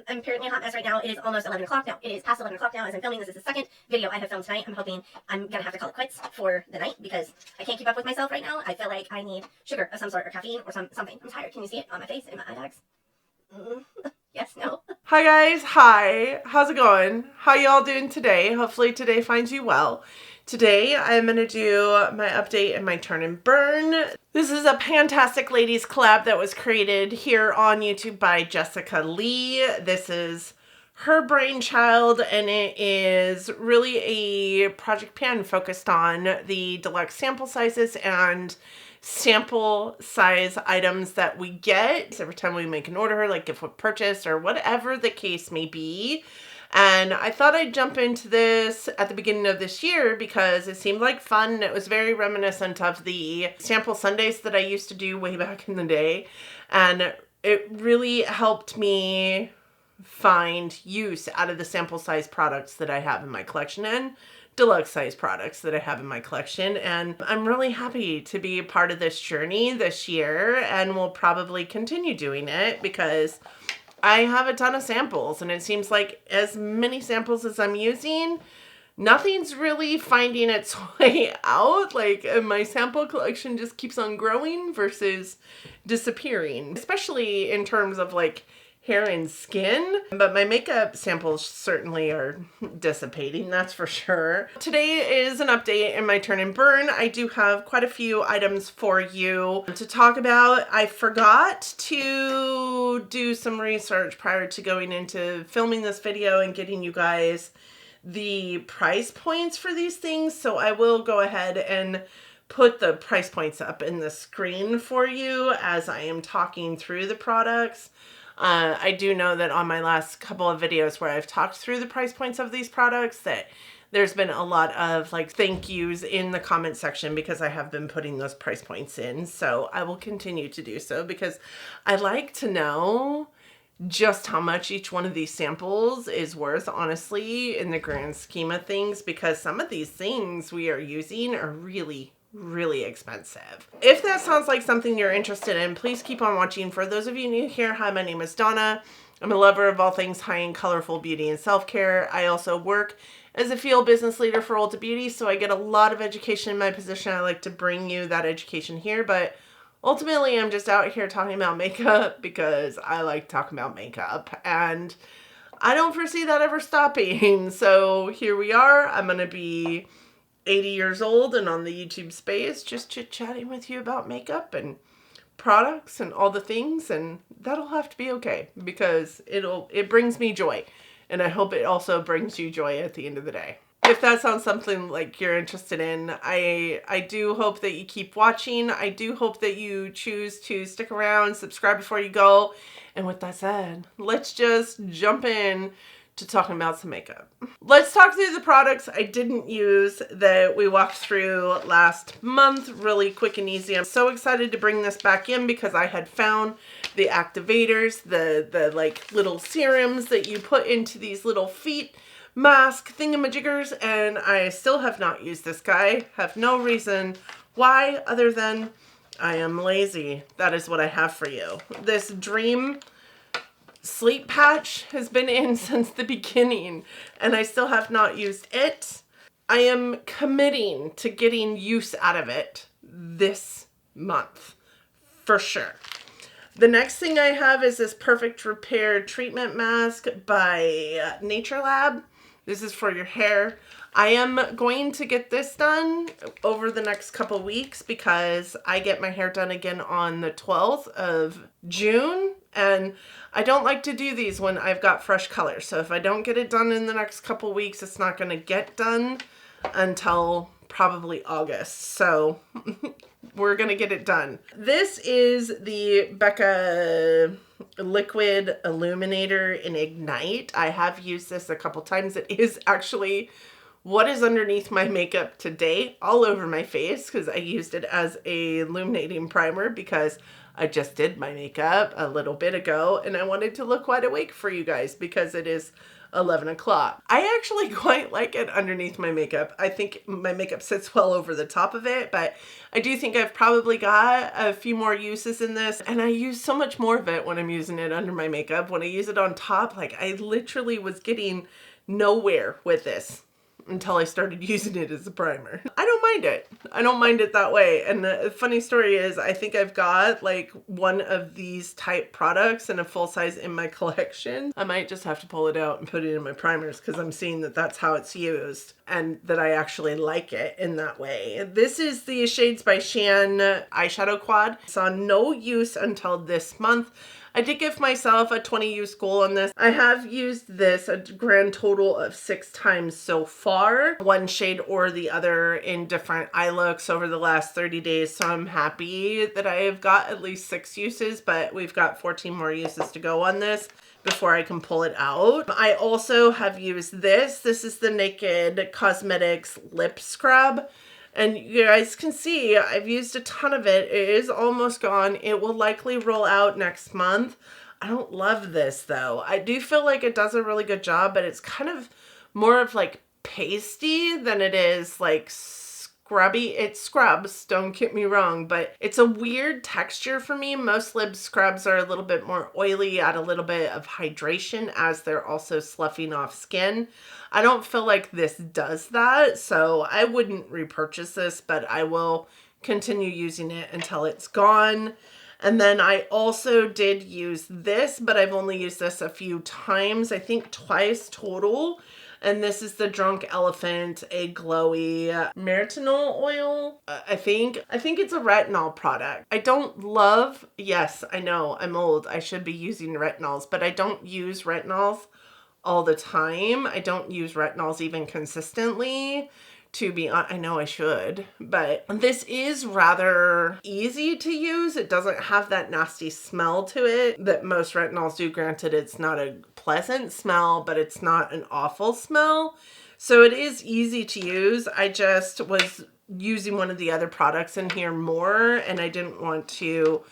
I'm apparently a hot mess right now. It is almost 11 o'clock now. It is past 11 o'clock now as I'm filming. This is the second video I have filmed tonight. I'm hoping I'm gonna have to call it quits for the night because I can't keep up with myself right now. I feel like I need sugar of some sort or caffeine or something. I'm tired. Can you see it on my face and my eye bags? Yes, no. Hi guys, hi. How's it going? How y'all doing today? Hopefully today finds you well. Today I'm going to do my update and my turn and burn. This is a Pantastic ladies collab that was created here on YouTube by Jessica Lee. This is her brainchild and it is really a project pan focused on the deluxe sample sizes and sample size items that we get every time we make an order, like gift with purchase or whatever the case may be. And I thought I'd jump into this at the beginning of this year because it seemed like fun. It was very reminiscent of the sample Sundays that I used to do way back in the day. And it really helped me find use out of the sample size products that I have in my collection and deluxe size products that I have in my collection. And I'm really happy to be a part of this journey this year and will probably continue doing it because I have a ton of samples and it seems like as many samples as I'm using, nothing's really finding its way out. Like my sample collection just keeps on growing versus disappearing, especially in terms of like hair and skin, but my makeup samples certainly are dissipating, that's for sure. Today is an update in my turn and burn. I do have quite a few items for you to talk about. I forgot to do some research prior to going into filming this video and getting you guys the price points for these things, so I will go ahead and put the price points up in the screen for you as I am talking through the products. I do know that on my last couple of videos where I've talked through the price points of these products that there's been a lot of like thank yous in the comment section because I have been putting those price points in. So I will continue to do so because I like to know just how much each one of these samples is worth, honestly, in the grand scheme of things, because some of these things we are using are really expensive. If that sounds like something you're interested in, please keep on watching. For those of you new here, hi, my name is Donna. I'm a lover of all things high-end, colorful beauty and self-care. I also work as a field business leader for Ulta Beauty, so I get a lot of education in my position. I like to bring you that education here, but ultimately I'm just out here talking about makeup because I like talking about makeup, and I don't foresee that ever stopping. So here we are. I'm gonna be 80 years old and on the YouTube space, just chit-chatting with you about makeup and products and all the things, and that'll have to be okay because it brings me joy, and I hope it also brings you joy at the end of the day. If that sounds something like you're interested in, I do hope that you keep watching. I do hope that you choose to stick around, subscribe before you go, and with that said, let's just jump in to talking about some makeup. Let's talk through the products I didn't use that we walked through last month, really quick and easy. I'm so excited to bring this back in because I had found the activators, the like little serums that you put into these little feet mask thingamajiggers, and I still have not used this guy. Have no reason why other than I am lazy. That is what I have for you. This Dream sleep patch has been in since the beginning and I still have not used it. I am committing to getting use out of it this month for sure. The next thing I have is this Perfect Repair Treatment Mask by Nature Lab. This is for your hair. I am going to get this done over the next couple weeks because I get my hair done again on the 12th of June. And I don't like to do these when I've got fresh color. So if I don't get it done in the next couple weeks, it's not going to get done until probably August. So we're going to get it done. This is the Becca Liquid Illuminator in Ignite. I have used this a couple times. It is actually what is underneath my makeup today, all over my face, because I used it as a illuminating primer because I just did my makeup a little bit ago and I wanted to look wide awake for you guys because it is 11 o'clock. I actually quite like it underneath my makeup. I think my makeup sits well over the top of it, but I do think I've probably got a few more uses in this, and I use so much more of it when I'm using it under my makeup. When I use it on top, like I literally was getting nowhere with this until I started using it as a primer. I don't mind it. I don't mind it that way. And the funny story is I think I've got like one of these type products in a full size in my collection. I might just have to pull it out and put it in my primers because I'm seeing that that's how it's used and that I actually like it in that way. This is the Shades by Shan eyeshadow quad. Saw no use until this month. I did give myself a 20 use goal on this. I have used this a grand total of 6 times so far, one shade or the other in different eye looks over the last 30 days. So I'm happy that I have got at least 6 uses, but we've got 14 more uses to go on this before I can pull it out. I also have used this. This is the Naked Cosmetics Lip Scrub. And you guys can see I've used a ton of it. It is almost gone. It will likely roll out next month. I don't love this though. I do feel like it does a really good job, but it's kind of more of like pasty than it is like scrubby. It scrubs, don't get me wrong, but it's a weird texture for me. Most lip scrubs are a little bit more oily, add a little bit of hydration as they're also sloughing off skin. I don't feel like this does that, so I wouldn't repurchase this, but I will continue using it until it's gone. And then I also did use this, but I've only used this a few times, I think twice total. And this is the Drunk Elephant, a glowy myrtleol oil. I think it's a retinol product. I don't love, yes, I know I'm old. I should be using retinols, but I don't use retinols all the time. I don't use retinols even consistently. To be honest, I know I should, but this is rather easy to use. It doesn't have that nasty smell to it that most retinols do. Granted, it's not a pleasant smell, but it's not an awful smell. So it is easy to use. I just was using one of the other products in here more, and I didn't want to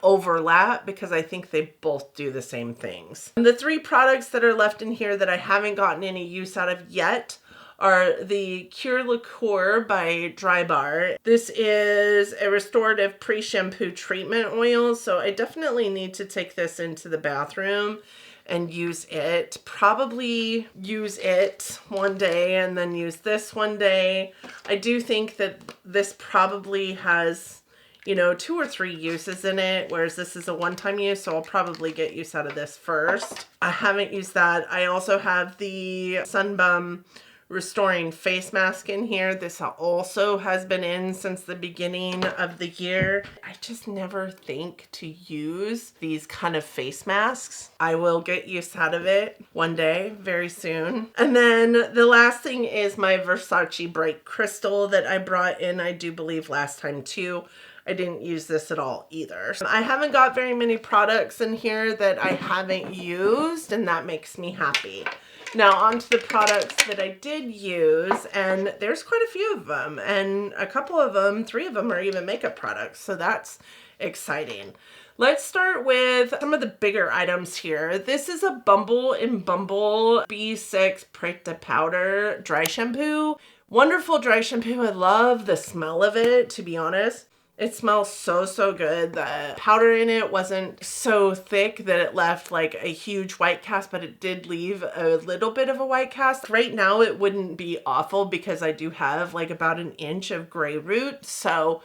overlap because I think they both do the same things. And the 3 products that are left in here that I haven't gotten any use out of yet are the Cure Liqueur by Drybar. This is a restorative pre-shampoo treatment oil, so I definitely need to take this into the bathroom and use it. Probably use it one day and then use this one day. I do think that this probably has, you know, 2 or 3 uses in it, whereas this is a one-time use, so I'll probably get use out of this first. I haven't used that. I also have the Sunbum Restoring Face Mask in here. This also has been in since the beginning of the year. I just never think to use these kind of face masks. I will get use out of it one day, very soon. And then the last thing is my Versace Bright Crystal that I brought in, I do believe last time too. I didn't use this at all either. I haven't got very many products in here that I haven't used, and that makes me happy. Now on to the products that I did use, and there's quite a few of them, and a couple of them, 3 of them are even makeup products, so that's exciting. Let's start with some of the bigger items here. This is a Bumble and Bumble B6 Prick to Powder dry shampoo. Wonderful dry shampoo. I love the smell of it, to be honest. It smells so, so good. The powder in it wasn't so thick that it left like a huge white cast, but it did leave a little bit of a white cast. Right now it wouldn't be awful because I do have like about an inch of gray root, so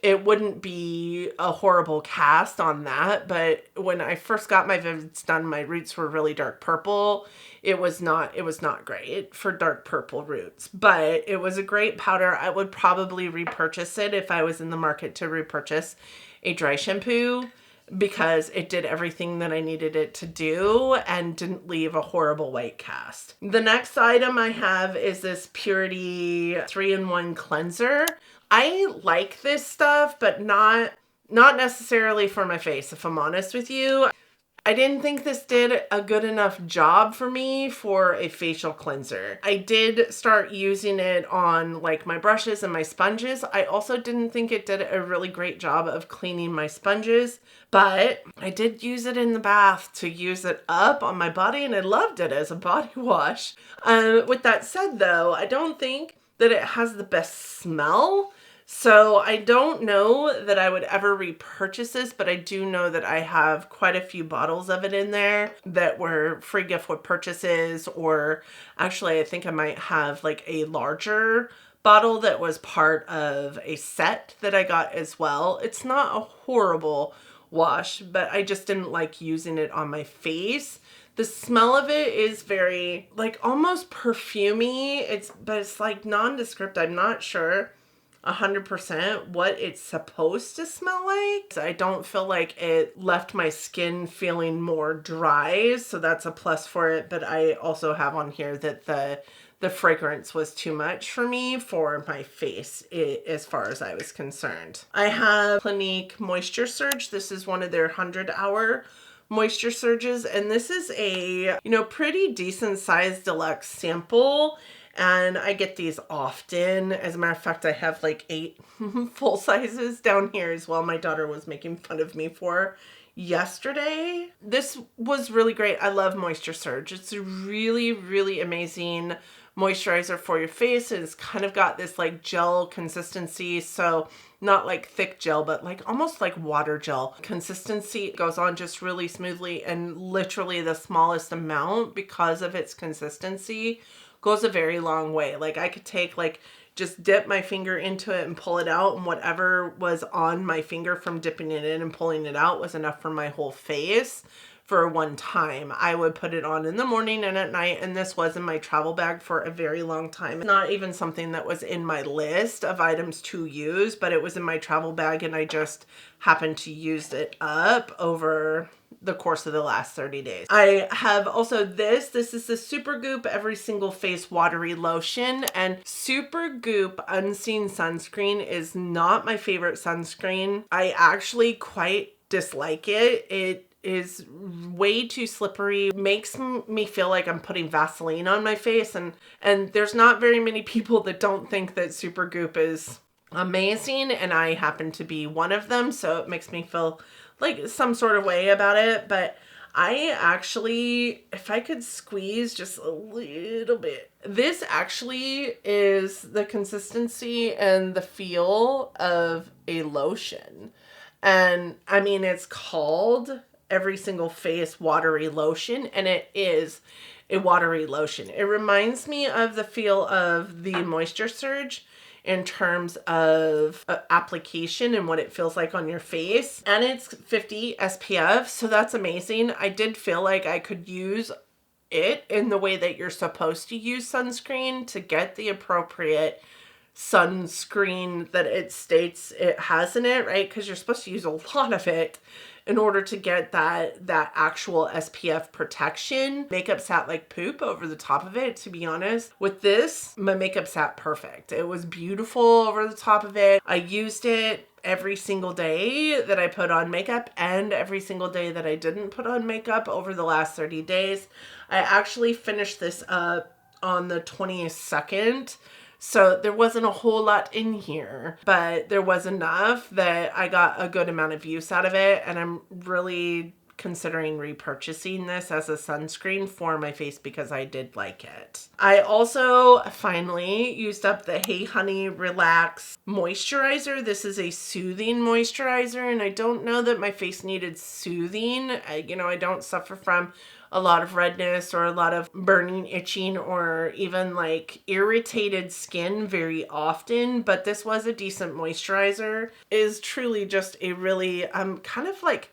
it wouldn't be a horrible cast on that. But when I first got my vivids done, my roots were really dark purple. It was not great for dark purple roots, but it was a great powder. I would probably repurchase it if I was in the market to repurchase a dry shampoo because it did everything that I needed it to do and didn't leave a horrible white cast. The next item I have is this Purity 3-in-1 cleanser. I like this stuff, but not necessarily for my face, if I'm honest with you. I didn't think this did a good enough job for me for a facial cleanser. I did start using it on like my brushes and my sponges. I also didn't think it did a really great job of cleaning my sponges, but I did use it in the bath to use it up on my body, and I loved it as a body wash. With that said though, I don't think that it has the best smell. So I don't know that I would ever repurchase this, but I do know that I have quite a few bottles of it in there that were free gift with purchases, or actually I think I might have like a larger bottle that was part of a set that I got as well. It's not a horrible wash, but I just didn't like using it on my face. The smell of it is very like almost perfumey. But it's like nondescript. I'm not sure 100% what it's supposed to smell like. I don't feel like it left my skin feeling more dry, so that's a plus for it. But I also have on here that the fragrance was too much for me for my face as far as I was concerned. I have Clinique Moisture Surge. This is one of their 100-hour moisture surges, and this is a, pretty decent sized deluxe sample. And I get these often. As a matter of fact, I have like 8 full sizes down here as well. My daughter was making fun of me for yesterday. This was really great. I love Moisture Surge. It's a really, really amazing moisturizer for your face. It's kind of got this like gel consistency. So not like thick gel, but like almost like water gel consistency. It goes on just really smoothly, and literally the smallest amount, because of its consistency, goes a very long way. Like I could take just dip my finger into it and pull it out, and whatever was on my finger from dipping it in and pulling it out was enough for my whole face for one time. I would put it on in the morning and at night, and this was in my travel bag for a very long time. Not even something that was in my list of items to use, but it was in my travel bag, and I just happened to use it up over the course of the last 30 days. I have also this is the Supergoop Every Single Face Watery Lotion, and Supergoop Unseen Sunscreen is not my favorite sunscreen. I actually quite dislike it. It is way too slippery, makes me feel like I'm putting Vaseline on my face, and there's not very many people that don't think that Supergoop is amazing, and I happen to be one of them, so it makes me feel like some sort of way about it. But I actually, if I could squeeze just a little bit, this actually is the consistency and the feel of a lotion. And I mean, it's called Every Single Face Watery Lotion, and it is a watery lotion. It reminds me of the feel of the Moisture Surge in terms of application and what it feels like on your face. And it's 50 SPF, so that's amazing. I did feel like I could use it in the way that you're supposed to use sunscreen to get the appropriate sunscreen that it states it has in it, right? Because you're supposed to use a lot of it in order to get that actual SPF protection. Makeup sat like poop over the top of it, to be honest. With this, my makeup sat perfect. It was beautiful over the top of it. I used it every single day that I put on makeup and every single day that I didn't put on makeup over the last 30 days. I actually finished this up on the 22nd. So there wasn't a whole lot in here, but there was enough that I got a good amount of use out of it. And I'm really considering repurchasing this as a sunscreen for my face because I did like it. I also finally used up the Hey Honey Relax Moisturizer. This is a soothing moisturizer, and I don't know that my face needed soothing. I don't suffer from a lot of redness or a lot of burning, itching, or even like irritated skin very often, but this was a decent moisturizer. It is truly just a really kind of like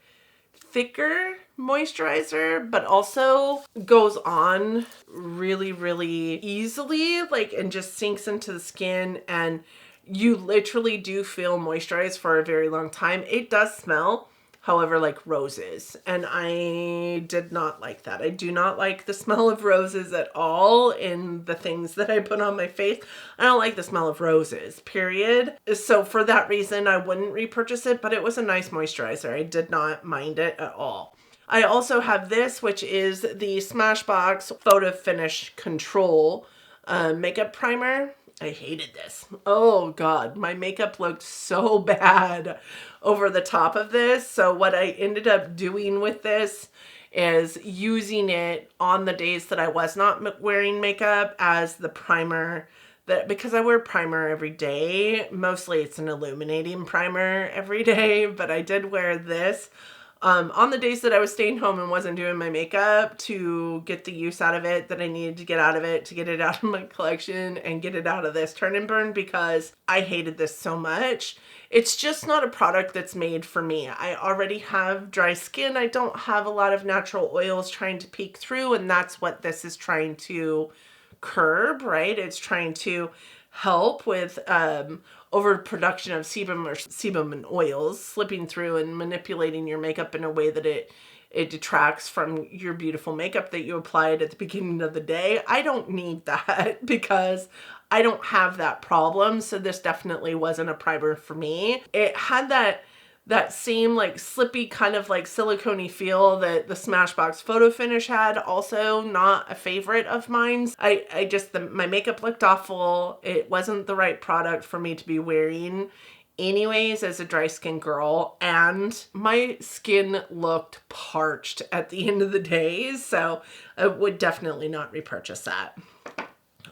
thicker moisturizer, but also goes on really, really easily, and just sinks into the skin, and you literally do feel moisturized for a very long time. It does smell, however, like roses, and I did not like that. I do not like the smell of roses at all in the things that I put on my face. I don't like the smell of roses, period. So for that reason, I wouldn't repurchase it, but it was a nice moisturizer. I did not mind it at all. I also have this, which is the Smashbox Photo Finish Control makeup primer. I hated this. Oh God, my makeup looked so bad over the top of this. So what I ended up doing with this is using it on the days that I was not wearing makeup as the primer. That because I wear primer every day, mostly it's an illuminating primer every day, but I did wear this on the days that I was staying home and wasn't doing my makeup to get the use out of it that I needed to get out of it, to get it out of my collection and get it out of this turn and burn, because I hated this so much. It's just not a product that's made for me. I already have dry skin. I don't have a lot of natural oils trying to peek through, and that's what this is trying to curb, right? It's trying to help with overproduction of sebum and oils slipping through and manipulating your makeup in a way that it detracts from your beautiful makeup that you applied at the beginning of the day. I don't need that because I don't have that problem. So this definitely wasn't a primer for me. It had that same like slippy kind of like silicone-y feel that the Smashbox Photo Finish had. Also not a favorite of mine. My makeup looked awful. It wasn't the right product for me to be wearing anyways as a dry skin girl, and my skin looked parched at the end of the day, so I would definitely not repurchase that.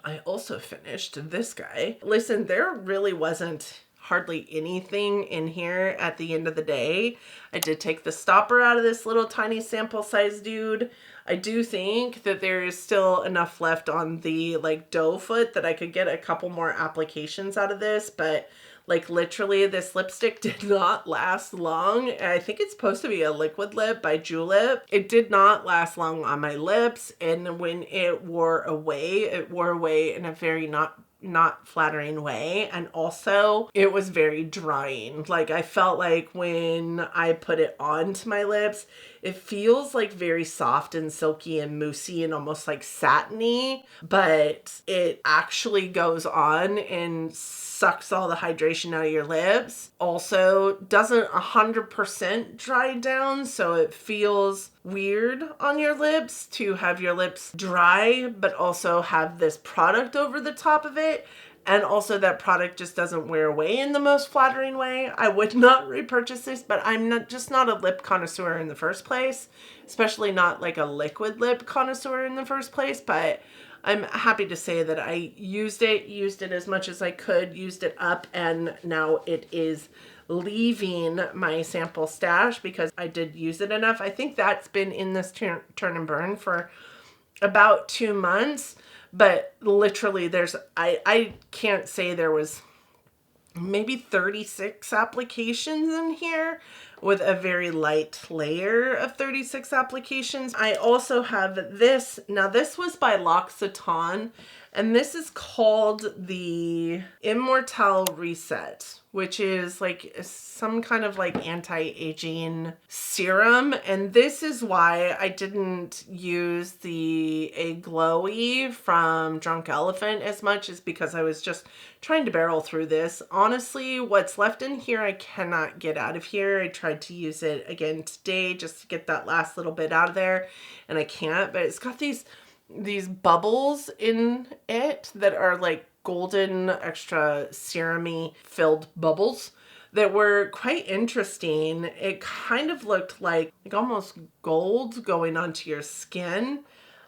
I also finished this guy. Listen, there really wasn't hardly anything in here at the end of the day. I did take the stopper out of this little tiny sample size dude. I do think that there is still enough left on the like doe foot that I could get a couple more applications out of this, but like literally this lipstick did not last long. I think it's supposed to be a liquid lip by Julep. It did not last long on my lips, and when it wore away in a very not flattering way, and also it was very drying. Like I felt like when I put it onto my lips, it feels like very soft and silky and moussey and almost like satiny, but it actually goes on and sucks all the hydration out of your lips. Also doesn't 100% dry down, so it feels weird on your lips to have your lips dry but also have this product over the top of it. And also that product just doesn't wear away in the most flattering way. I would not repurchase this, but I'm not a lip connoisseur in the first place, especially not like a liquid lip connoisseur in the first place. But I'm happy to say that I used it as much as I could, used it up, and now it is leaving my sample stash because I did use it enough. I think that's been in this turn and burn for about 2 months. But literally I can't say there was maybe 36 applications in here with a very light layer of 36 applications. I also have this. Now this was by L'Occitane, and this is called the Immortelle Reset, which is like some kind of like anti-aging serum. And this is why I didn't use the A Glowy from Drunk Elephant as much, is because I was just trying to barrel through this. Honestly, what's left in here I cannot get out of here. I tried to use it again today just to get that last little bit out of there, and I can't. But it's got these bubbles in it that are like golden, extra serum-y filled bubbles that were quite interesting. It kind of looked like almost gold going onto your skin.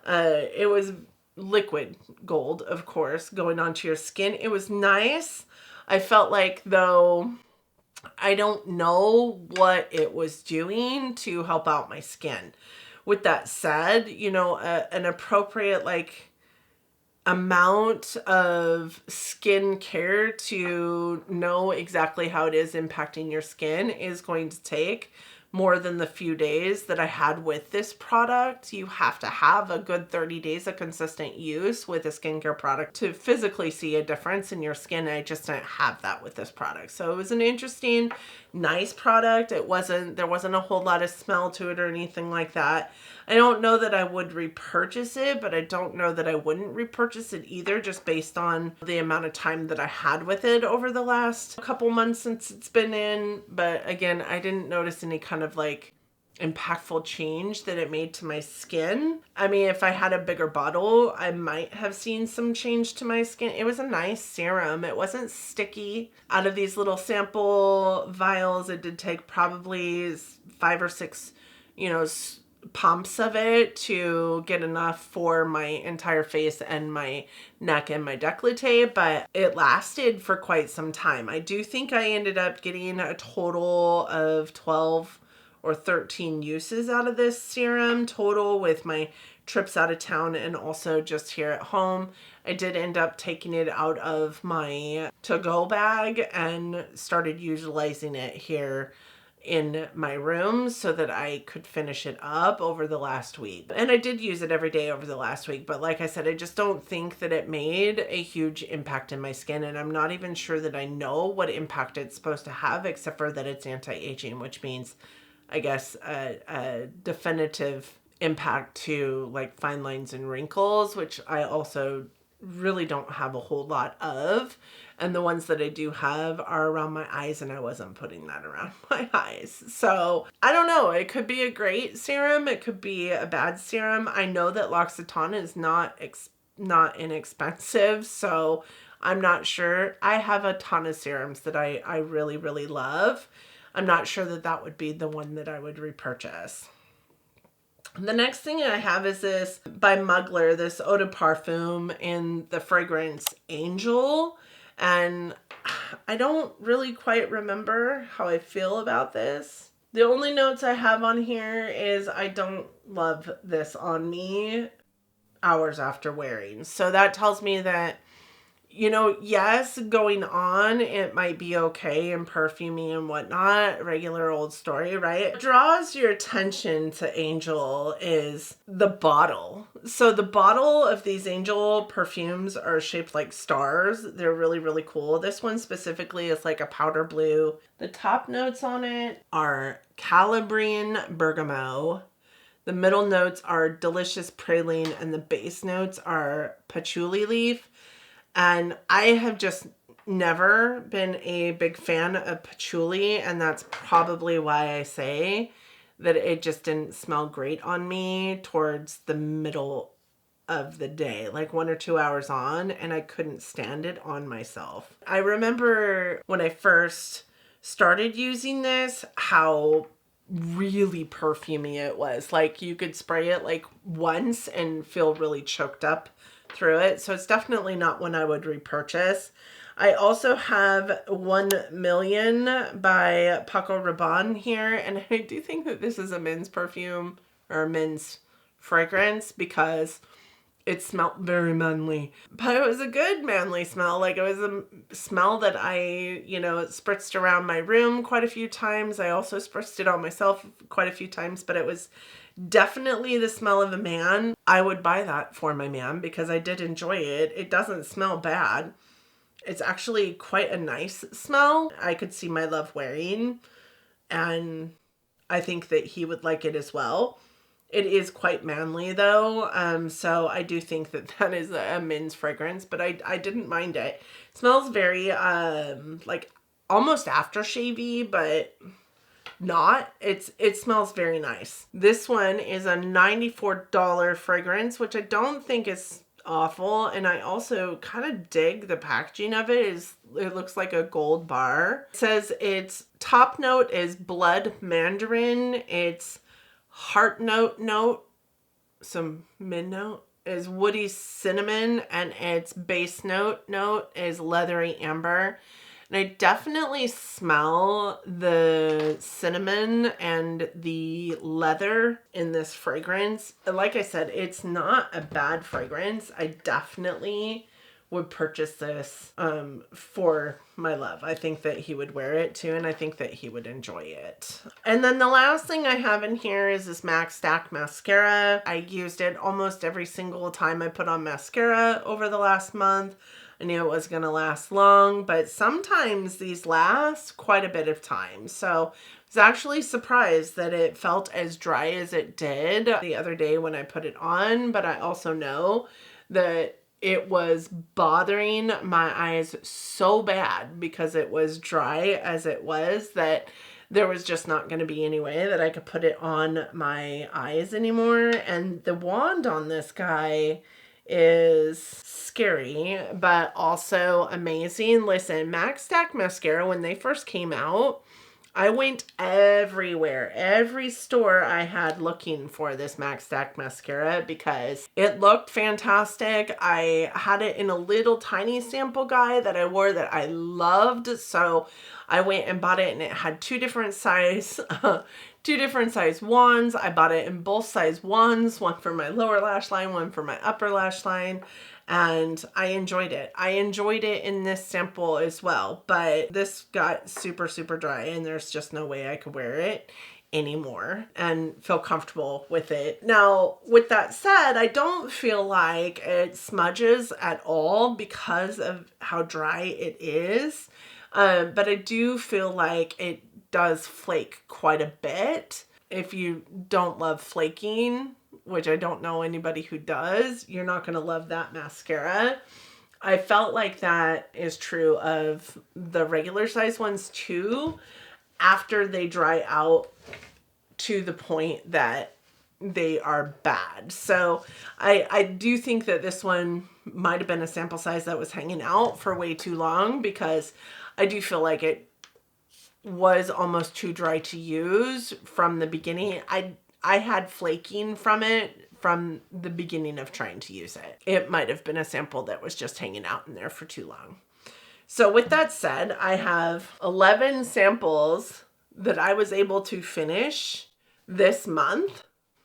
It was liquid gold, of course, going onto your skin. It was nice. I felt like, though, I don't know what it was doing to help out my skin. With that said, you know, an appropriate like amount of skin care to know exactly how it is impacting your skin is going to take more than the few days that I had with this product. You have to have a good 30 days of consistent use with a skincare product to physically see a difference in your skin. I just didn't have that with this product. So it was an interesting, nice product. There wasn't a whole lot of smell to it or anything like that. I don't know that I would repurchase it, but I don't know that I wouldn't repurchase it either, just based on the amount of time that I had with it over the last couple months since it's been in. But again, I didn't notice any kind of like impactful change that it made to my skin. I mean, if I had a bigger bottle, I might have seen some change to my skin. It was a nice serum. It wasn't sticky. Out of these little sample vials, it did take probably 5 or 6, pumps of it to get enough for my entire face and my neck and my décolleté, but it lasted for quite some time. I do think I ended up getting a total of 12 or 13 uses out of this serum total, with my trips out of town and also just here at home. I did end up taking it out of my to-go bag and started utilizing it here in my room so that I could finish it up over the last week. And I did use it every day over the last week, but like I said, I just don't think that it made a huge impact in my skin, and I'm not even sure that I know what impact it's supposed to have, except for that it's anti-aging, which means, I guess, a definitive impact to like fine lines and wrinkles, which I also really don't have a whole lot of. And the ones that I do have are around my eyes, and I wasn't putting that around my eyes. So I don't know. It could be a great serum. It could be a bad serum. I know that L'Occitane is not inexpensive, so I'm not sure. I have a ton of serums that I really, really love. I'm not sure that that would be the one that I would repurchase. The next thing I have is this by Mugler, this eau de parfum in the fragrance Angel. And I don't really quite remember how I feel about this. The only notes I have on here is I don't love this on me hours after wearing. So that tells me that, yes, going on, it might be okay and perfumey and whatnot, regular old story, right? What draws your attention to Angel is the bottle. So the bottle of these Angel perfumes are shaped like stars. They're really, really cool. This one specifically is like a powder blue. The top notes on it are Calabrian bergamot. The middle notes are delicious praline, and the base notes are patchouli leaf. And I have just never been a big fan of patchouli, and that's probably why I say that it just didn't smell great on me towards the middle of the day, like 1 or 2 hours on, and I couldn't stand it on myself. I remember when I first started using this, how really perfumey it was. Like you could spray it like once and feel really choked up through it. So it's definitely not one I would repurchase. I also have 1 Million by Paco Rabanne here, and I do think that this is a men's perfume or a men's fragrance because it smelled very manly, but it was a good manly smell. Like it was a smell that I, spritzed around my room quite a few times. I also spritzed it on myself quite a few times, but it was definitely the smell of a man. I would buy that for my man because I did enjoy it. It doesn't smell bad. It's actually quite a nice smell. I could see my love wearing, and I think that he would like it as well. It is quite manly though, so I do think that that is a men's fragrance, but I didn't mind it. It smells very like almost aftershavey, but not. It smells very nice. This one is a $94 fragrance, which I don't think is awful, and I also kind of dig the packaging of it. It looks like a gold bar. It says its top note is blood mandarin. Its heart note, some mid note is woody cinnamon, and its base note is leathery amber. And I definitely smell the cinnamon and the leather in this fragrance. Like I said, it's not a bad fragrance. I definitely would purchase this for my love. I think that he would wear it too, and I think that he would enjoy it. And then the last thing I have in here is this MAC Stack mascara. I used it almost every single time I put on mascara over the last month. I knew it was going to last long, but sometimes these last quite a bit of time. So I was actually surprised that it felt as dry as it did the other day when I put it on, but I also know that it was bothering my eyes so bad because it was dry as it was that there was just not going to be any way that I could put it on my eyes anymore. And the wand on this guy is scary, but also amazing. Listen, Max Stack Mascara, when they first came out, I went everywhere, every store I had looking for this Max Stack Mascara because it looked fantastic. I had it in a little tiny sample guide that I wore that I loved. So I went and bought it, and it had two different size wands. I bought it in both size wands, one for my lower lash line, one for my upper lash line. And I enjoyed it. I enjoyed it in this sample as well, but this got super, super dry, and there's just no way I could wear it anymore and feel comfortable with it. Now, with that said, I don't feel like it smudges at all because of how dry it is. But I do feel like it does flake quite a bit. If you don't love flaking, which I don't know anybody who does, you're not going to love that mascara. I felt like that is true of the regular size ones too, after they dry out to the point that they are bad. So I do think that this one might have been a sample size that was hanging out for way too long, because I do feel like it was almost too dry to use from the beginning. I had flaking from it from the beginning of trying to use it. It might have been a sample that was just hanging out in there for too long. So with that said, I have 11 samples that I was able to finish this month.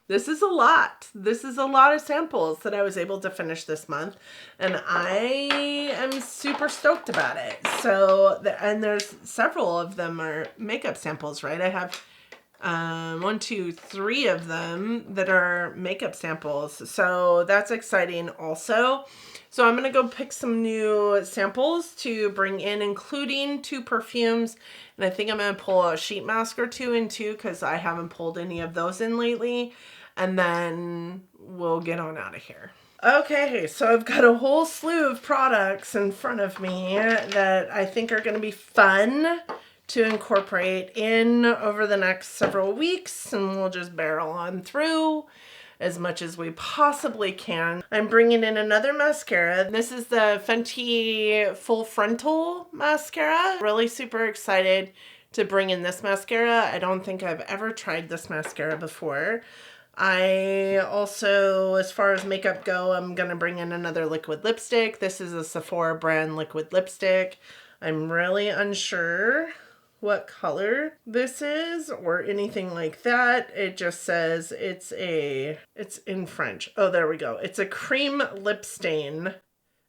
This is a lot. This is a lot of samples that I was able to finish this month, and I am super stoked about it. So, and there's several of them are makeup samples, right? I have 1, 2, 3 of them that are makeup samples. So that's exciting also. So I'm going to go pick some new samples to bring in, including 2 perfumes. And I think I'm going to pull a sheet mask or 2 in too, because I haven't pulled any of those in lately. And then we'll get on out of here. Okay, so I've got a whole slew of products in front of me that I think are going to be fun to incorporate in over the next several weeks, and we'll just barrel on through as much as we possibly can. I'm bringing in another mascara. This is the Fenty Full Frontal Mascara. Really super excited to bring in this mascara. I don't think I've ever tried this mascara before. I also, as far as makeup go, I'm going to bring in another liquid lipstick. This is a Sephora brand liquid lipstick. I'm really unsure what color this is or anything like that. It just says it's in French. Oh, there we go. It's a cream lip stain,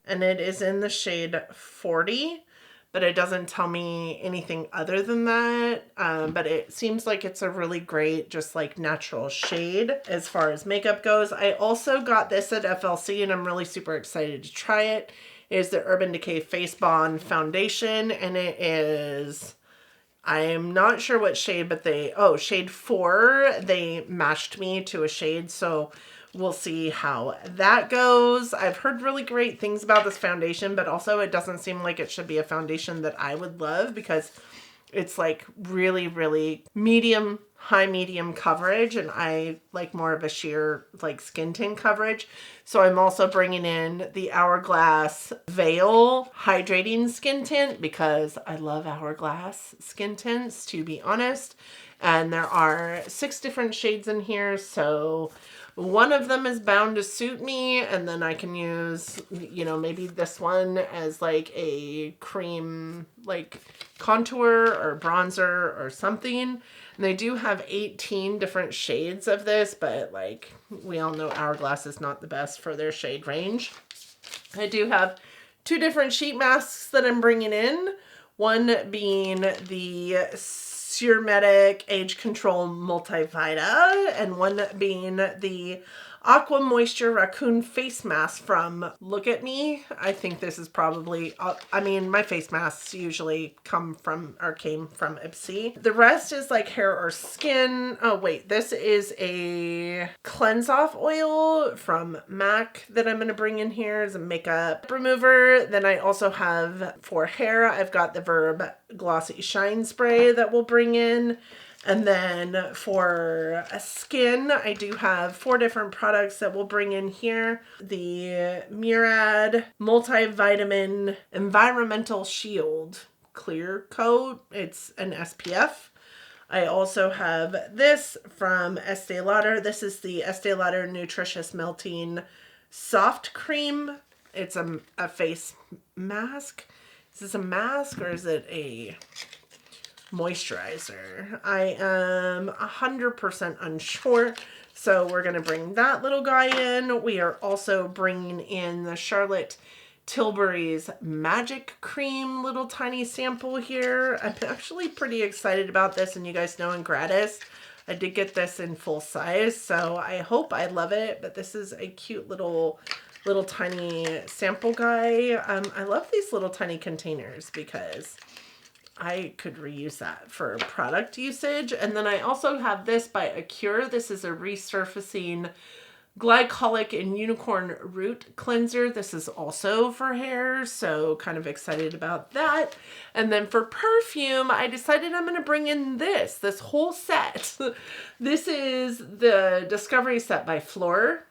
and it is in the shade 40, but it doesn't tell me anything other than that. But it seems like it's a really great, just like natural shade as far as makeup goes. I also got this at FLC, and I'm really super excited to try it. It is the Urban Decay Face Bond Foundation, and it is, I'm not sure what shade, but shade 4, they matched me to a shade, so we'll see how that goes. I've heard really great things about this foundation, but also it doesn't seem like it should be a foundation that I would love, because it's like really, really medium, high medium coverage, and I like more of a sheer like skin tint coverage. So I'm also bringing in the Hourglass Veil Hydrating Skin Tint, because I love Hourglass skin tints, to be honest. And there are 6 different shades in here, so one of them is bound to suit me, and then I can use, you know, maybe this one as like a cream, like contour or bronzer or something. And they do have 18 different shades of this, but like we all know Hourglass is not the best for their shade range. I do have 2 different sheet masks that I'm bringing in. One being the Surmedic Age Control Multivita, and one being the Aqua Moisture Raccoon face mask from Look at Me. I think this is probably, I mean, my face masks usually come from or came from Ipsy. The rest is like hair or skin. Oh wait, this is a cleanse off oil from MAC that I'm going to bring in here as a makeup remover. Then I also have for hair, I've got the Verb Glossy Shine Spray that we'll bring in. And then for skin, I do have 4 different products that we'll bring in here. The Murad Multivitamin Environmental Shield Clear Coat. It's an SPF. I also have this from Estee Lauder. This is the Estee Lauder Nutritious Melting Soft Cream. It's a face mask. Is this a mask or is it a moisturizer? I am 100% unsure. So we're going to bring that little guy in. We are also bringing in the Charlotte Tilbury's Magic Cream little tiny sample here. I'm actually pretty excited about this, and you guys know in gratis I did get this in full size, so I hope I love it. But this is a cute little tiny sample guy. I love these little tiny containers because I could reuse that for product usage. And then I also have this by Acure. This is a resurfacing glycolic and unicorn root cleanser. This is also for hair, so kind of excited about that. And then for perfume, I decided I'm going to bring in this whole set. This is the Discovery set by Fleur.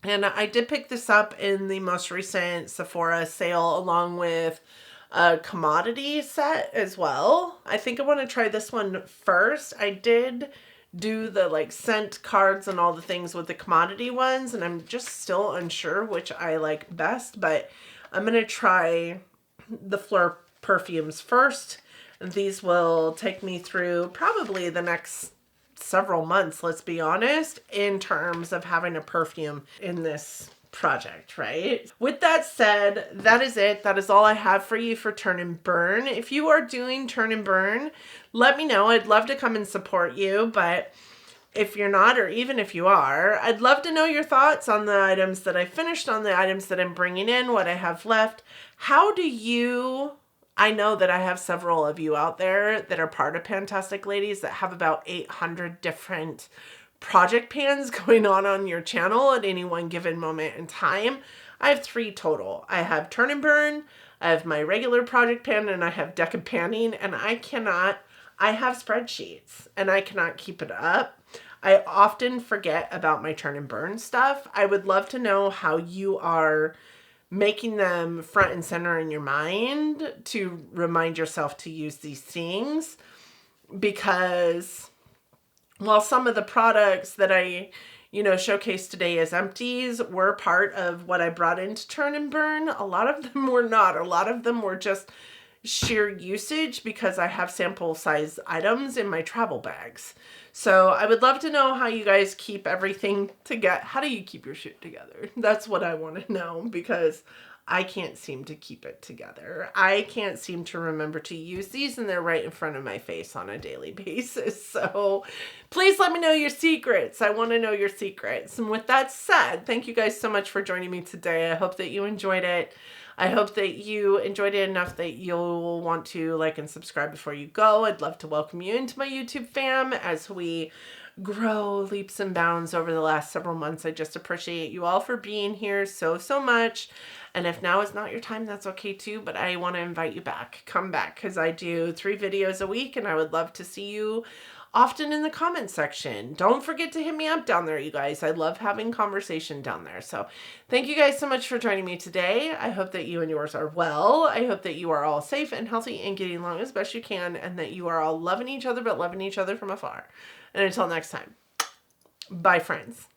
And I did pick this up in the most recent Sephora sale along with a commodity set as well. I think I want to try this one first. I did do the like scent cards and all the things with the commodity ones, and I'm just still unsure which I like best, but I'm going to try the Fleur perfumes first. And these will take me through probably the next several months, let's be honest, in terms of having a perfume in this project, right? With that said, that is it. That is all I have for you for Turn and Burn. If you are doing Turn and Burn, let me know. I'd love to come and support you, but if you're not, or even if you are, I'd love to know your thoughts on the items that I finished, on the items that I'm bringing in, what I have left. How do you... I know that I have several of you out there that are part of Pantastic Ladies that have about 800 different project pans going on your channel at any one given moment in time. I have 3 total. I have Turn and Burn, I have my regular project pan, and I have Deca Panning, and I have spreadsheets and I cannot keep it up. I often forget about my Turn and Burn stuff. I would love to know how you are making them front and center in your mind to remind yourself to use these things, because while some of the products that I, showcased today as empties were part of what I brought into Turn and Burn, a lot of them were not. A lot of them were just sheer usage because I have sample size items in my travel bags. So I would love to know how you guys keep everything together. How do you keep your shit together? That's what I want to know, because I can't seem to keep it together. I can't seem to remember to use these, and they're right in front of my face on a daily basis. So please let me know your secrets. I want to know your secrets. And with that said, thank you guys so much for joining me today. I hope that you enjoyed it. I hope that you enjoyed it enough that you'll want to like and subscribe before you go. I'd love to welcome you into my YouTube fam as we grow leaps and bounds over the last several months. I just appreciate you all for being here so much. And if now is not your time, that's okay too, but I want to invite you back. Come back, because I do 3 videos a week, and I would love to see you often in the comment section. Don't forget to hit me up down there, you guys. I love having conversation down there. So thank you guys so much for joining me today. I hope that you and yours are well. I hope that you are all safe and healthy and getting along as best you can, and that you are all loving each other, but loving each other from afar. And until next time, bye friends.